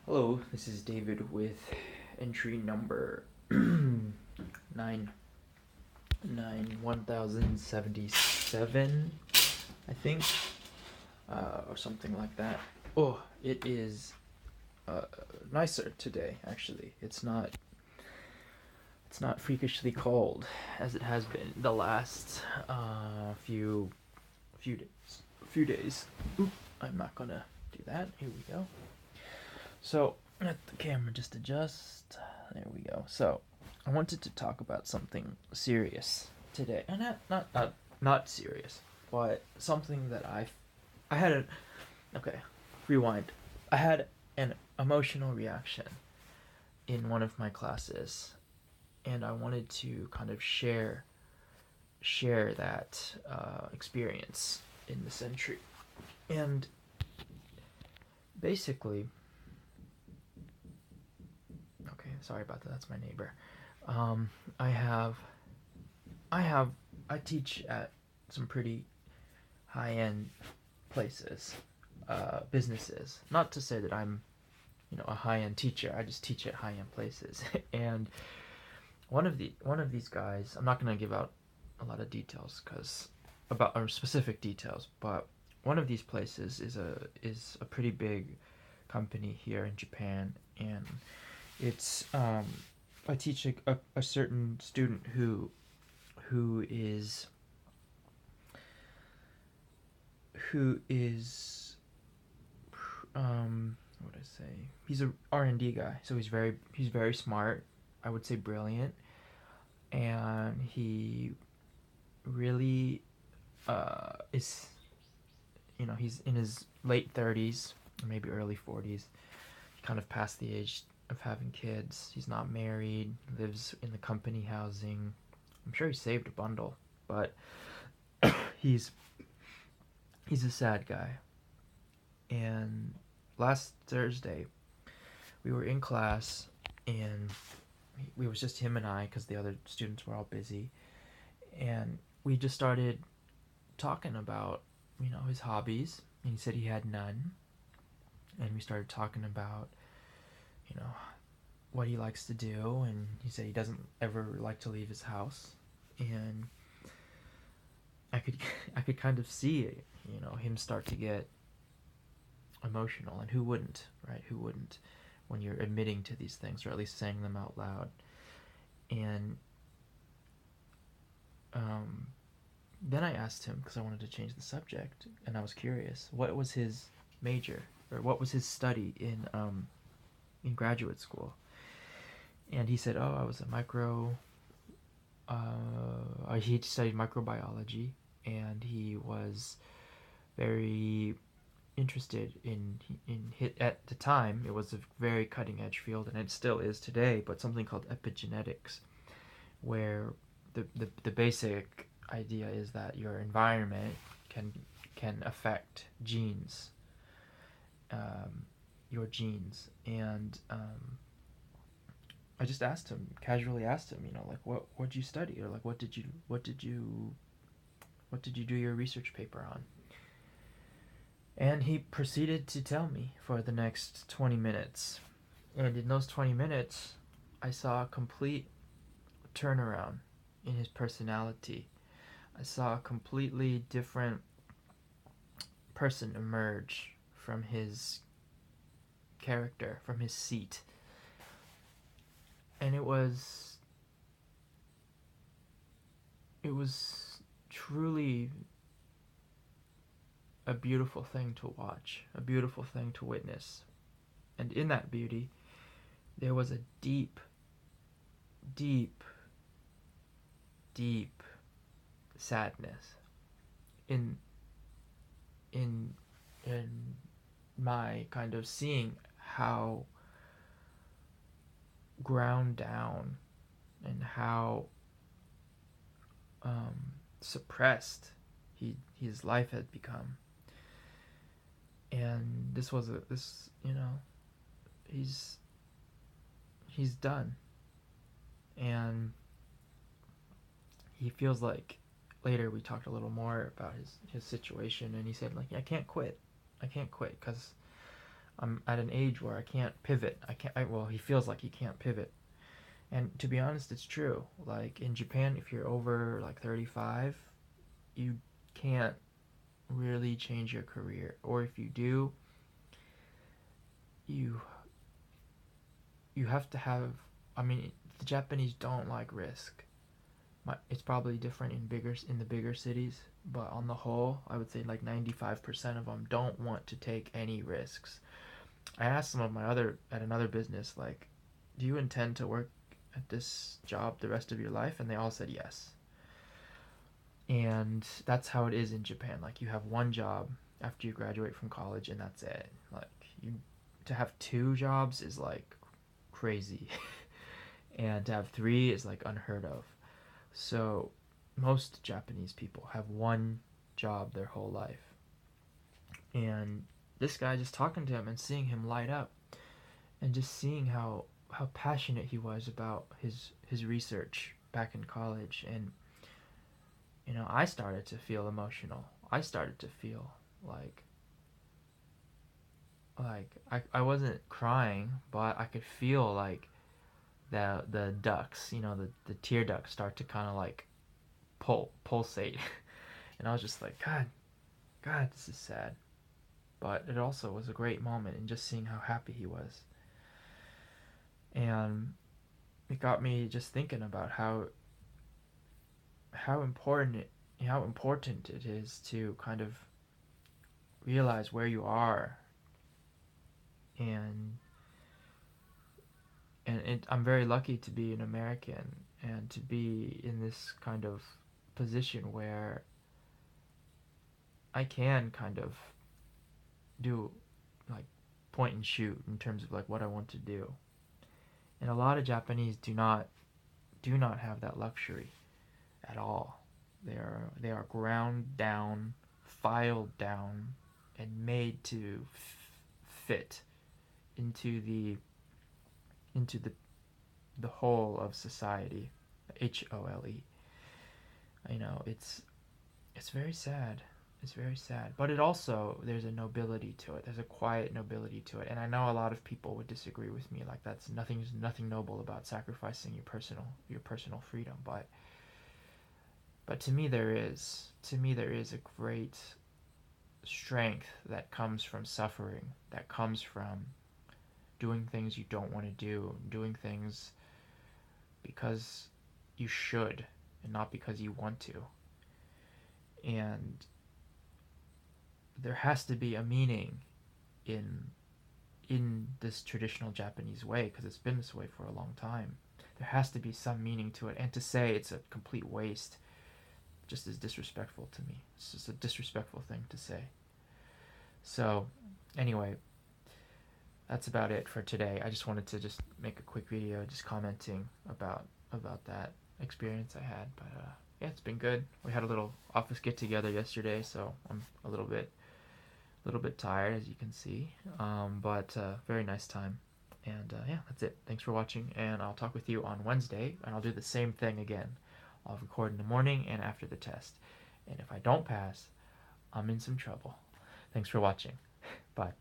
Hello, this is David with entry number 1077, I think, or something like that. Oh, it is nicer today. Actually, it's not freakishly cold as it has been the last few days. Oop, I'm not gonna do that. Here we go. So let the camera just adjust. There we go. So I wanted to talk about something serious today. Not serious, but something that I had a okay. Rewind. I had an emotional reaction in one of my classes, and I wanted to kind of share that experience in this entry. And basically, okay, sorry about that. That's my neighbor. Um, I have, I have, I teach at some pretty high-end places, businesses. Not to say that I'm, a high-end teacher. I just teach at high-end places. And one of these guys, I'm not gonna give out a lot of details because about or specific details, but one of these places is a pretty big company here in Japan, and it's I teach a certain student who is who is what would I say? He's a R&D guy, so he's very smart. I would say brilliant, and he really is he's in his late 30s or maybe early 40s. He kind of past the age of having kids. He's not married, lives in the company housing. I'm sure he saved a bundle, but he's he's a sad guy. And last Thursday, we were in class, and we was just him and I because the other students were all busy, and we just started talking about his hobbies, and he said he had none, and we started talking about you know what he likes to do, and he said he doesn't ever like to leave his house, and I could I could kind of see him start to get emotional, and who wouldn't, right? Who wouldn't when you're admitting to these things or at least saying them out loud? And then I asked him because I wanted to change the subject, and I was curious what was his major or what was his study in graduate school. And he said, "Oh, I was a micro. He studied microbiology, and he was very interested in hit at the time. It was a very cutting edge field, and it still is today. But something called epigenetics, where the basic idea is that your environment can affect genes, your genes, and I just casually asked him, like what did you study, or like what did you do your research paper on? And he proceeded to tell me for the next 20 minutes. And in those 20 minutes, I saw a complete turnaround in his personality. I saw a completely different person emerge from his character, from his seat. And it was truly a beautiful thing to watch, a beautiful thing to witness. And in that beauty, there was a deep, deep, deep sadness in in in my kind of seeing how ground down and how suppressed his life had become. And he's done, and he feels like, later we talked a little more about his situation, and he said, like, I can't quit because I'm at an age where I can't pivot. Well, he feels like he can't pivot. And to be honest, it's true. Like in Japan, if you're over like 35, you can't really change your career. Or if you do, you you have to have, I mean, the Japanese don't like risk. It's probably different in the bigger cities, but on the whole, I would say like 95% of them don't want to take any risks. I asked some of my other at another business, like, do you intend to work at this job the rest of your life? And they all said yes. And that's how it is in Japan. Like, you have one job after you graduate from college, and that's it. Like, you to have two jobs is like crazy, and to have three is like unheard of. So most Japanese people have one job their whole life. And this guy, just talking to him and seeing him light up and just seeing how passionate he was about his research back in college, and I started to feel emotional. I started to feel like I wasn't crying, but I could feel like the ducts, the tear ducts start to kind of like pulsate. And I was just like, God, this is sad. But it also was a great moment in just seeing how happy he was. And it got me just thinking about how important it is to kind of realize where you are. And I'm very lucky to be an American and to be in this kind of position where I can kind of do like point and shoot in terms of like what I want to do. And a lot of Japanese do not have that luxury at all. They are ground down, filed down, and made to fit into the whole of society. HOLE. It's very sad. It's very sad. But it also, there's a nobility to it. There's a quiet nobility to it. And I know a lot of people would disagree with me. Like, there's nothing noble about sacrificing your personal freedom. But to me there is. To me there is a great strength that comes from suffering. That comes from doing things you don't want to do. Doing things because you should and not because you want to. And there has to be a meaning in this traditional Japanese way, because it's been this way for a long time. There has to be some meaning to it, and to say it's a complete waste just is disrespectful to me. It's just a disrespectful thing to say. So anyway, that's about it for today. I just wanted to just make a quick video just commenting about that experience I had. But yeah, it's been good. We had a little office get together yesterday, so I'm a little bit tired, as you can see, but very nice time. And yeah, that's it. Thanks for watching, and I'll talk with you on Wednesday, and I'll do the same thing again. I'll record in the morning and after the test, and if I don't pass, I'm in some trouble. Thanks for watching. Bye.